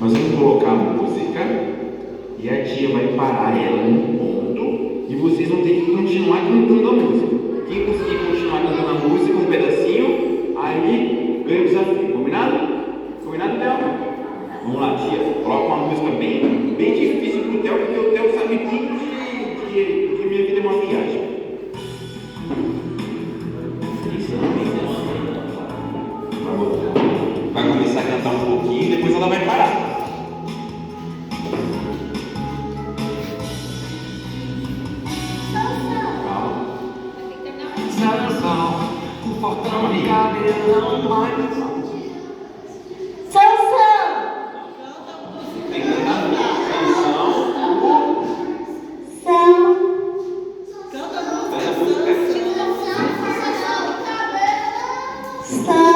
Nós vamos colocar a música e a tia vai parar ela num ponto e vocês vão ter que continuar cantando a música. Quem conseguir continuar cantando a música, um pedacinho, aí ganha o desafio. Combinado? Combinado, Theo? Vamos lá, tia. Coloca uma música bem difícil pro Theo, porque o Theo sabe tudo que minha vida é uma viagem. Vai começar a cantar um pouquinho e depois ela vai parar. O portão de cabelão mais. Tem que cantar canção. Canta a música. São